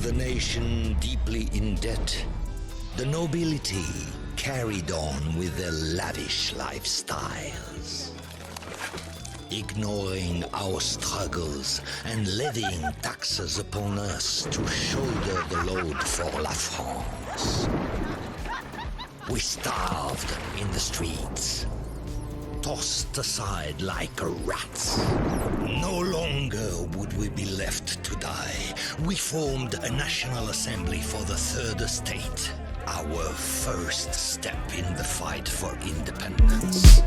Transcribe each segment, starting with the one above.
With the nation deeply in debt, the nobility carried on with their lavish lifestyles, ignoring our struggles and levying taxes upon us to shoulder the load for La France. We starved in the streets, tossed aside like rats. No longer would we be left to die. We formed a National Assembly for the Third Estate, our first step in the fight for independence.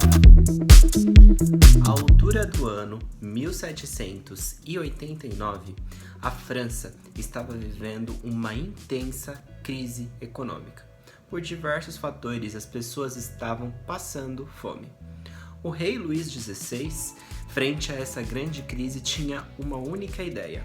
À altura do ano 1789, a França estava vivendo uma intensa crise econômica. Por diversos fatores, as pessoas estavam passando fome. O rei Luís XVI, frente a essa grande crise, tinha uma única ideia: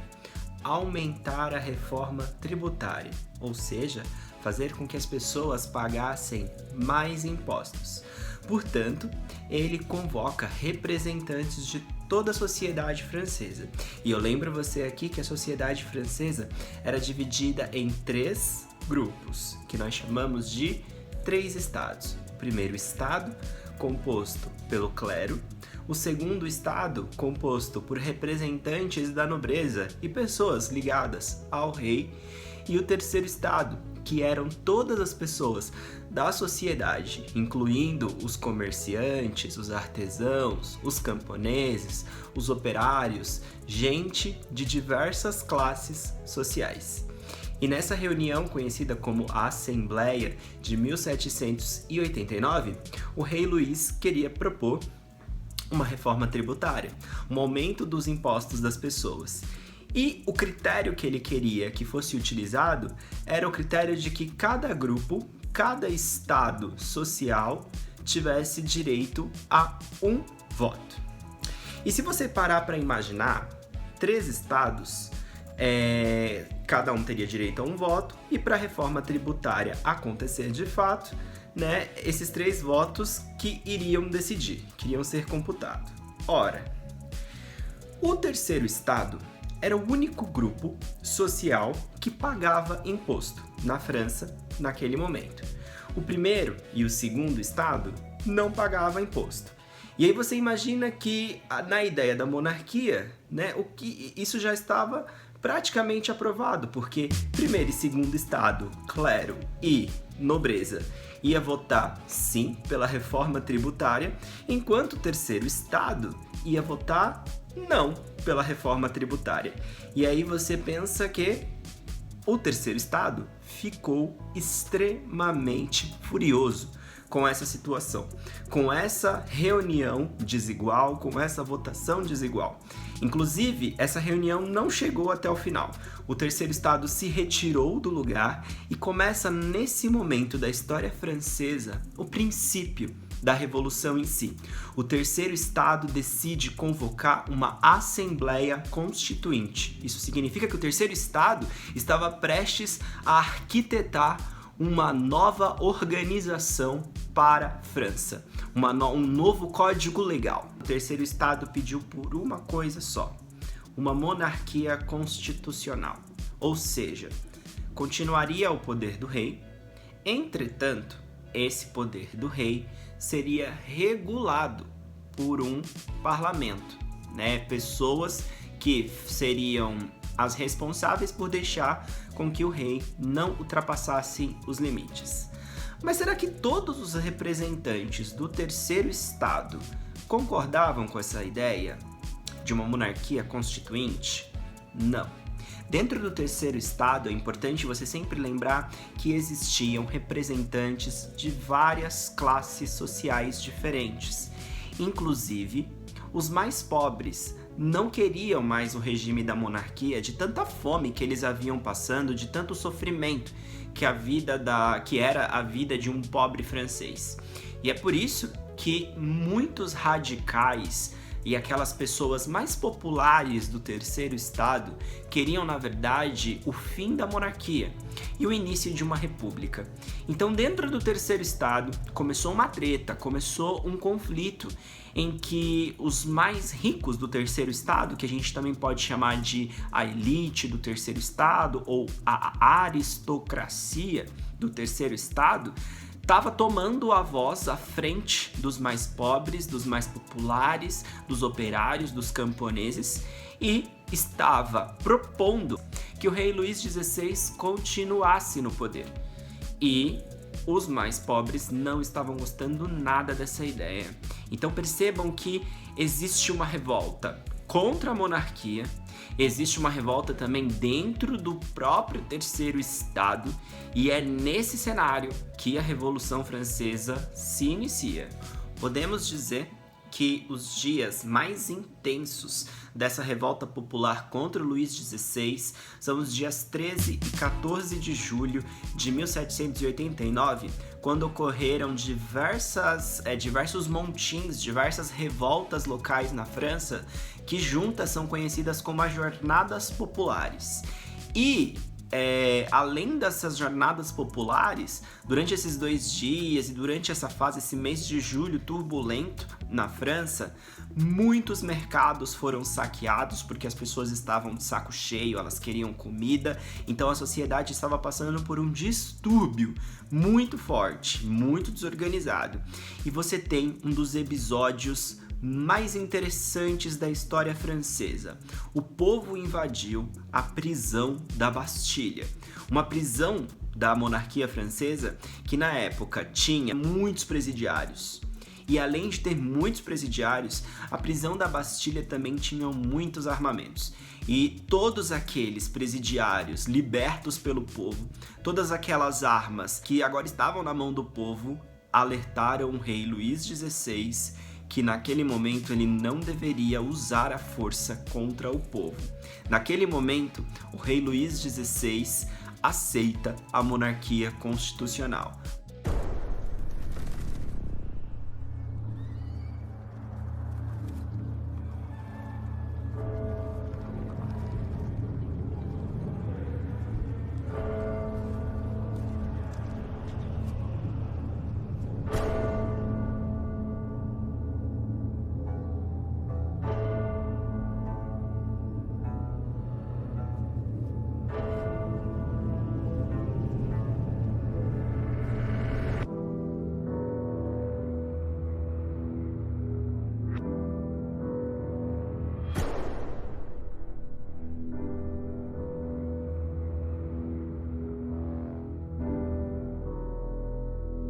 aumentar a reforma tributária, ou seja, fazer com que as pessoas pagassem mais impostos. Portanto, ele convoca representantes de toda a sociedade francesa. E eu lembro você aqui que a sociedade francesa era dividida em 3 grupos, que nós chamamos de 3 estados. O primeiro estado, composto pelo clero, o segundo estado, composto por representantes da nobreza e pessoas ligadas ao rei, e o terceiro estado, que eram todas as pessoas da sociedade, incluindo os comerciantes, os artesãos, os camponeses, os operários, gente de diversas classes sociais. E nessa reunião, conhecida como a Assembleia de 1789, o rei Luís queria propor uma reforma tributária, um aumento dos impostos das pessoas. E o critério que ele queria que fosse utilizado era o critério de que cada grupo, cada estado social tivesse direito a um voto. E se você parar para imaginar, 3 estados, cada um teria direito a um voto, e para a reforma tributária acontecer de fato, né, esses 3 votos que iriam decidir, que iriam ser computados. Ora, o terceiro estado era o único grupo social que pagava imposto na França naquele momento. O primeiro e o segundo estado não pagavam imposto. E aí você imagina que na ideia da monarquia, né, isso já estava praticamente aprovado, porque primeiro e segundo estado, clero e nobreza, ia votar sim pela reforma tributária, enquanto o terceiro estado ia votar não pela reforma tributária. E aí você pensa que o terceiro estado ficou extremamente furioso com essa situação, com essa reunião desigual, com essa votação desigual. Inclusive, essa reunião não chegou até o final. O terceiro estado se retirou do lugar e começa nesse momento da história francesa o princípio da Revolução em si. O terceiro estado decide convocar uma Assembleia Constituinte. Isso significa que o terceiro estado estava prestes a arquitetar uma nova organização para a França, um novo código legal. O terceiro estado pediu por uma coisa só: uma monarquia constitucional, ou seja, continuaria o poder do rei. Entretanto, esse poder do rei seria regulado por um parlamento, né? Pessoas que seriam as responsáveis por deixar com que o rei não ultrapassasse os limites. Mas será que todos os representantes do terceiro estado concordavam com essa ideia de uma monarquia constituinte? Não. Dentro do terceiro estado, é importante você sempre lembrar que existiam representantes de várias classes sociais diferentes. Inclusive, os mais pobres não queriam mais o regime da monarquia, de tanta fome que eles haviam passando, de tanto sofrimento que era a vida de um pobre francês. E é por isso que muitos radicais e aquelas pessoas mais populares do Terceiro Estado queriam, na verdade, o fim da monarquia e o início de uma república. Então, dentro do Terceiro Estado, começou uma treta, começou um conflito em que os mais ricos do Terceiro Estado, que a gente também pode chamar de a elite do Terceiro Estado ou a aristocracia do Terceiro Estado, estava tomando a voz à frente dos mais pobres, dos mais populares, dos operários, dos camponeses e estava propondo que o rei Luís XVI continuasse no poder. E os mais pobres não estavam gostando nada dessa ideia. Então percebam que existe uma revolta contra a monarquia, existe uma revolta também dentro do próprio Terceiro Estado, e é nesse cenário que a Revolução Francesa se inicia. Podemos dizer que os dias mais intensos dessa revolta popular contra Luís XVI são os dias 13 e 14 de julho de 1789, quando ocorreram diversos montins, diversas revoltas locais na França, que juntas são conhecidas como as Jornadas Populares. E além dessas jornadas populares, durante esses 2 dias e durante essa fase, esse mês de julho turbulento na França, muitos mercados foram saqueados porque as pessoas estavam de saco cheio, elas queriam comida, então a sociedade estava passando por um distúrbio muito forte, muito desorganizado. E você tem um dos episódios mais interessantes da história francesa. O povo invadiu a prisão da Bastilha, uma prisão da monarquia francesa que na época tinha muitos presidiários. E além de ter muitos presidiários, a prisão da Bastilha também tinha muitos armamentos. E todos aqueles presidiários libertos pelo povo, todas aquelas armas que agora estavam na mão do povo, alertaram o rei Luís XVI que naquele momento ele não deveria usar a força contra o povo. Naquele momento, o rei Luís XVI aceita a monarquia constitucional.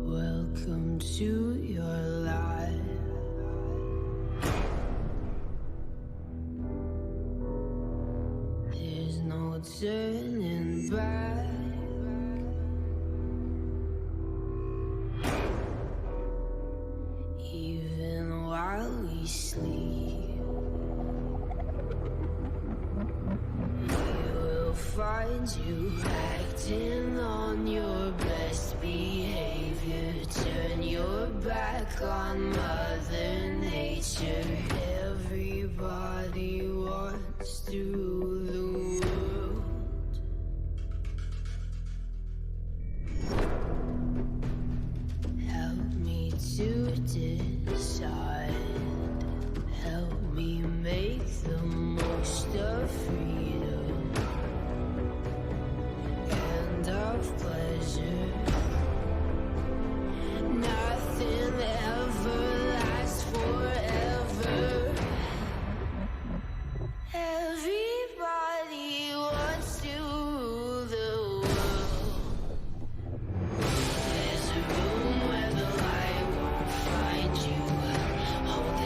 Welcome to your life. There's no turning back. Even while we sleep, we will find you acting on your best behavior. Turn your back on Mother Nature. Everybody wants to rule the world. Help me to decide. Help me make the most of freedom and of pleasure. Nothing ever lasts forever. Everybody wants to rule the world. There's a room where the light won't find you. Hold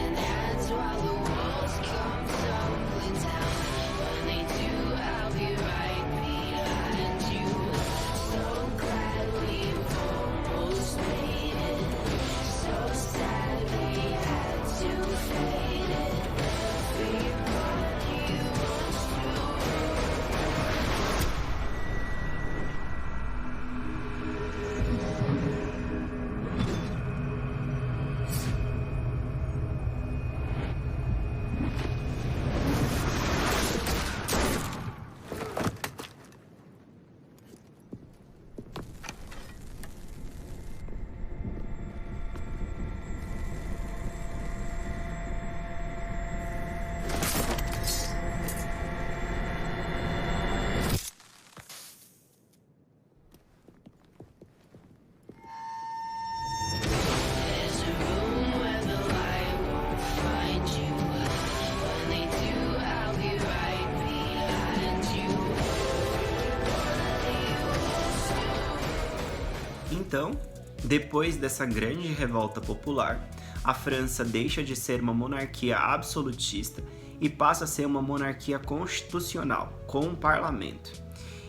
Então, depois dessa grande revolta popular, a França deixa de ser uma monarquia absolutista e passa a ser uma monarquia constitucional, com um parlamento.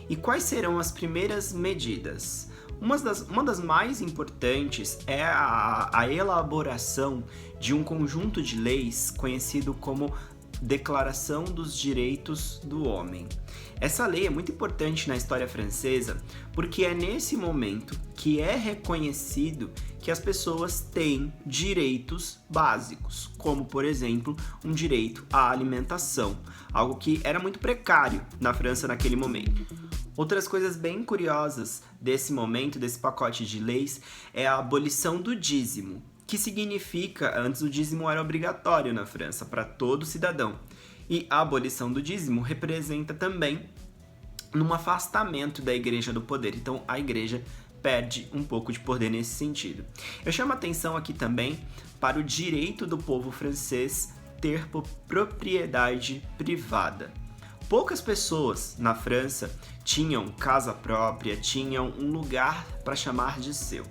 E quais serão as primeiras medidas? Uma das mais importantes é a elaboração de um conjunto de leis conhecido como Declaração dos Direitos do Homem. Essa lei é muito importante na história francesa porque é nesse momento que é reconhecido que as pessoas têm direitos básicos, como, por exemplo, um direito à alimentação, algo que era muito precário na França naquele momento. Outras coisas bem curiosas desse momento, desse pacote de leis, é a abolição do dízimo, que significa, antes o dízimo era obrigatório na França para todo cidadão. E a abolição do dízimo representa também um afastamento da igreja do poder. Então a igreja perde um pouco de poder nesse sentido. Eu chamo a atenção aqui também para o direito do povo francês ter propriedade privada. Poucas pessoas na França tinham casa própria, tinham um lugar para chamar de seu,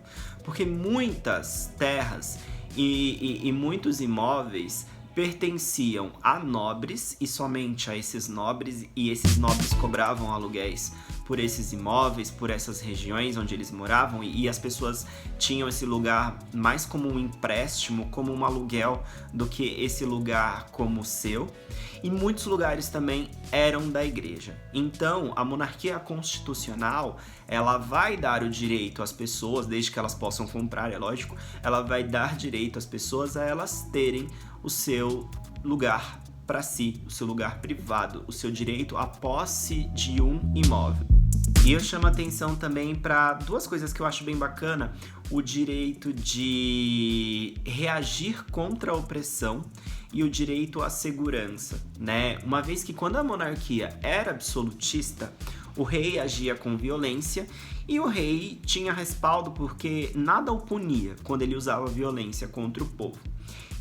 porque muitas terras e muitos imóveis pertenciam a nobres e somente a esses nobres, e esses nobres cobravam aluguéis por esses imóveis, por essas regiões onde eles moravam, e as pessoas tinham esse lugar mais como um empréstimo, como um aluguel, do que esse lugar como seu. E muitos lugares também eram da igreja. Então, a monarquia constitucional, ela vai dar o direito às pessoas, desde que elas possam comprar, é lógico, ela vai dar direito às pessoas a elas terem o seu lugar para si, o seu lugar privado, o seu direito à posse de um imóvel. E eu chamo a atenção também para duas coisas que eu acho bem bacana: o direito de reagir contra a opressão e o direito à segurança, né? Uma vez que quando a monarquia era absolutista, o rei agia com violência e o rei tinha respaldo porque nada o punia quando ele usava violência contra o povo.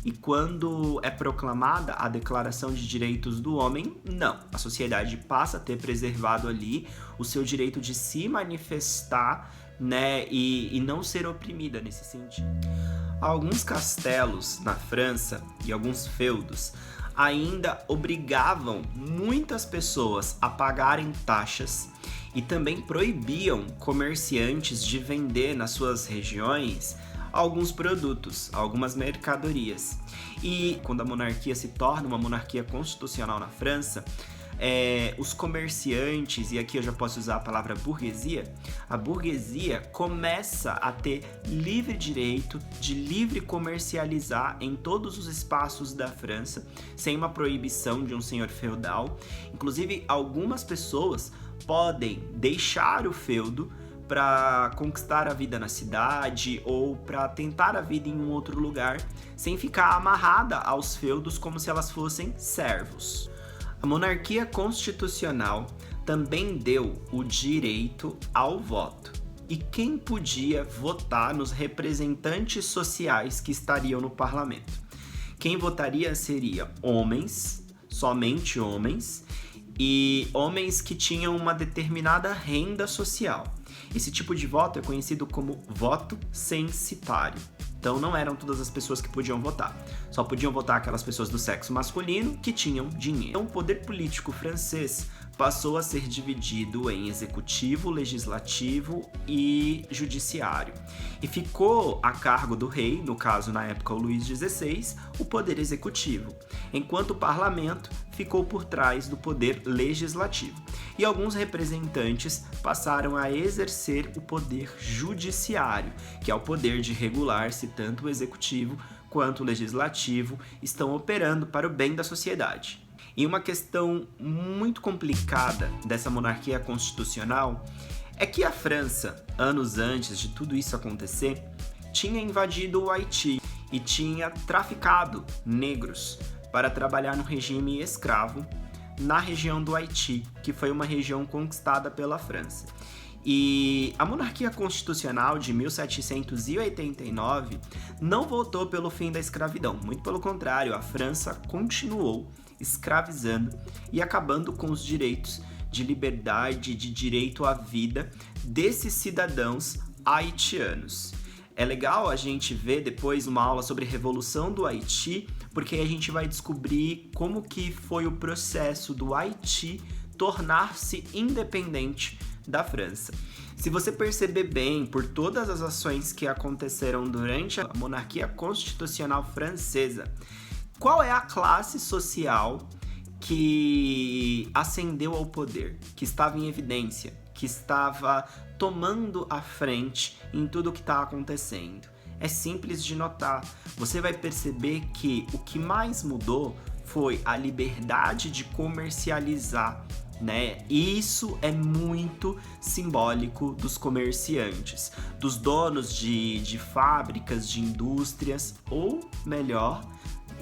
E quando é proclamada a Declaração de Direitos do Homem, não. A sociedade passa a ter preservado ali o seu direito de se manifestar, né, e não ser oprimida nesse sentido. Alguns castelos na França e alguns feudos ainda obrigavam muitas pessoas a pagarem taxas e também proibiam comerciantes de vender nas suas regiões alguns produtos, algumas mercadorias. E quando a monarquia se torna uma monarquia constitucional na França, os comerciantes, e aqui eu já posso usar a palavra burguesia, a burguesia começa a ter livre direito de livre comercializar em todos os espaços da França, sem uma proibição de um senhor feudal. Inclusive, algumas pessoas podem deixar o feudo para conquistar a vida na cidade ou para tentar a vida em um outro lugar, sem ficar amarrada aos feudos como se elas fossem servos. A monarquia constitucional também deu o direito ao voto. E quem podia votar nos representantes sociais que estariam no parlamento? Quem votaria seria homens, somente homens, e homens que tinham uma determinada renda social. Esse tipo de voto é conhecido como voto censitário. Então não eram todas as pessoas que podiam votar. Só podiam votar aquelas pessoas do sexo masculino que tinham dinheiro. Então o poder político francês passou a ser dividido em executivo, legislativo e judiciário. E ficou a cargo do rei, no caso na época o Luís XVI, o poder executivo, enquanto o parlamento ficou por trás do poder legislativo. E alguns representantes passaram a exercer o poder judiciário, que é o poder de regular se tanto o executivo quanto o legislativo estão operando para o bem da sociedade. E uma questão muito complicada dessa monarquia constitucional é que a França, anos antes de tudo isso acontecer, tinha invadido o Haiti e tinha traficado negros para trabalhar no regime escravo na região do Haiti, que foi uma região conquistada pela França. E a monarquia constitucional de 1789 não votou pelo fim da escravidão, muito pelo contrário, a França continuou escravizando e acabando com os direitos de liberdade, de direito à vida desses cidadãos haitianos. É legal a gente ver depois uma aula sobre a Revolução do Haiti, porque aí a gente vai descobrir como que foi o processo do Haiti tornar-se independente da França. Se você perceber bem, por todas as ações que aconteceram durante a monarquia constitucional francesa, qual é a classe social que ascendeu ao poder, que estava em evidência, que estava tomando a frente em tudo o que está acontecendo? É simples de notar. Você vai perceber que o que mais mudou foi a liberdade de comercializar, né? E isso é muito simbólico dos comerciantes, dos donos de fábricas, de indústrias, ou melhor,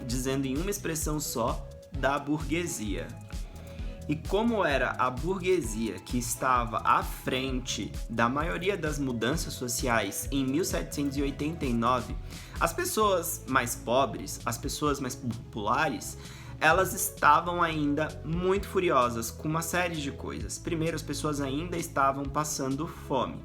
dizendo em uma expressão só, da burguesia. E como era a burguesia que estava à frente da maioria das mudanças sociais em 1789, as pessoas mais pobres, as pessoas mais populares, elas estavam ainda muito furiosas com uma série de coisas. Primeiro, as pessoas ainda estavam passando fome.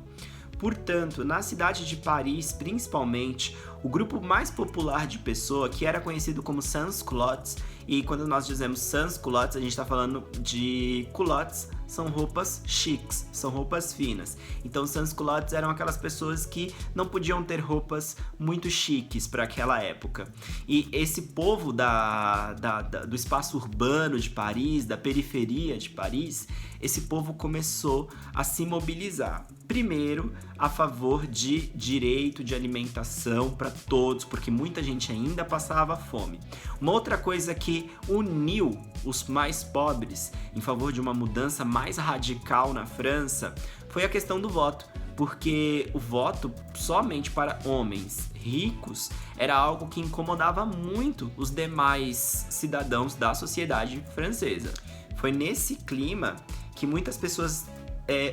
Portanto, na cidade de Paris, principalmente, o grupo mais popular de pessoa, que era conhecido como sans-culottes, e quando nós dizemos sans-culottes, a gente está falando de culottes, são roupas chiques, são roupas finas. Então, sans-culottes eram aquelas pessoas que não podiam ter roupas muito chiques para aquela época. E esse povo do espaço urbano de Paris, da periferia de Paris, esse povo começou a se mobilizar. Primeiro, a favor de direito de alimentação para todos, porque muita gente ainda passava fome. Uma outra coisa que uniu os mais pobres em favor de uma mudança mais radical na França foi a questão do voto, porque o voto somente para homens ricos era algo que incomodava muito os demais cidadãos da sociedade francesa. Foi nesse clima que muitas pessoas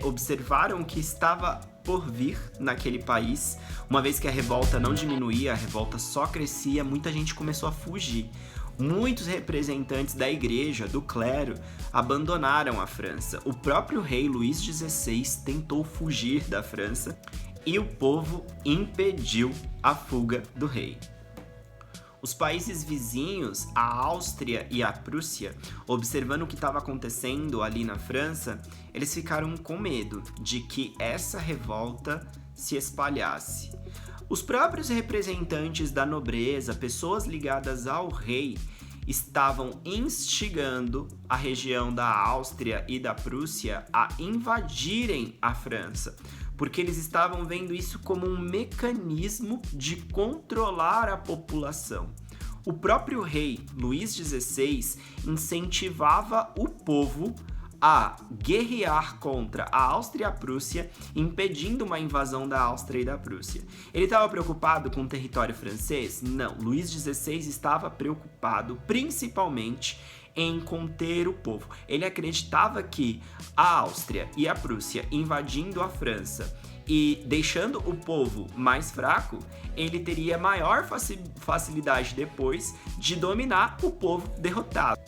observaram que estava por vir naquele país. Uma vez que a revolta não diminuía, a revolta só crescia, muita gente começou a fugir. Muitos representantes da igreja, do clero, abandonaram a França. O próprio rei Luís XVI tentou fugir da França e o povo impediu a fuga do rei. Os países vizinhos, a Áustria e a Prússia, observando o que estava acontecendo ali na França, eles ficaram com medo de que essa revolta se espalhasse. Os próprios representantes da nobreza, pessoas ligadas ao rei, estavam instigando a região da Áustria e da Prússia a invadirem a França, porque eles estavam vendo isso como um mecanismo de controlar a população. O próprio rei Luís XVI incentivava o povo a guerrear contra a Áustria e a Prússia, impedindo uma invasão da Áustria e da Prússia. Ele estava preocupado com o território francês? Não. Luís XVI estava preocupado principalmente em conter o povo. Ele acreditava que a Áustria e a Prússia invadindo a França e deixando o povo mais fraco, ele teria maior facilidade depois de dominar o povo derrotado.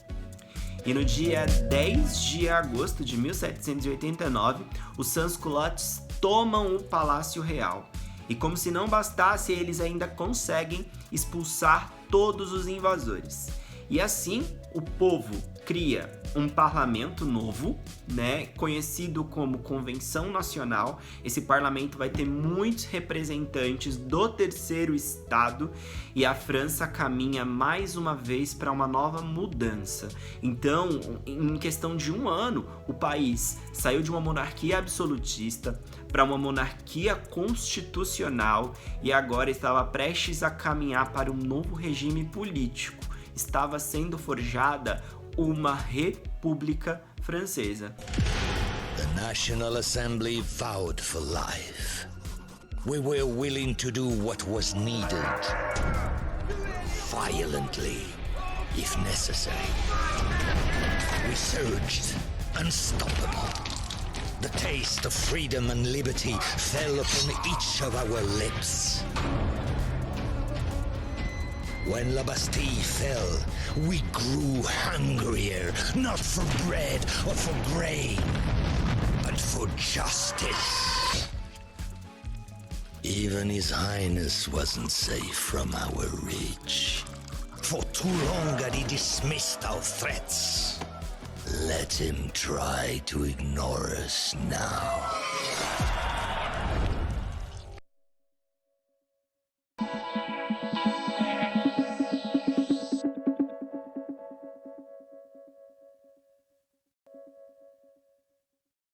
E no dia 10 de agosto de 1789, os sans-culottes tomam o Palácio Real. E como se não bastasse, eles ainda conseguem expulsar todos os invasores. E assim, o povo cria um parlamento novo, né, conhecido como Convenção Nacional. Esse parlamento vai ter muitos representantes do terceiro estado e a França caminha mais uma vez para uma nova mudança. Então, em questão de um ano, o país saiu de uma monarquia absolutista para uma monarquia constitucional e agora estava prestes a caminhar para um novo regime político. Estava sendo forjada uma república francesa. The National Assembly vowed for life. We were willing to do what was needed, violently, if necessary. We surged, unstoppable. The taste of freedom and liberty fell upon each of our lips. When La Bastille fell, we grew hungrier, not for bread or for grain, but for justice. Even His Highness wasn't safe from our reach. For too long had he dismissed our threats. Let him try to ignore us now.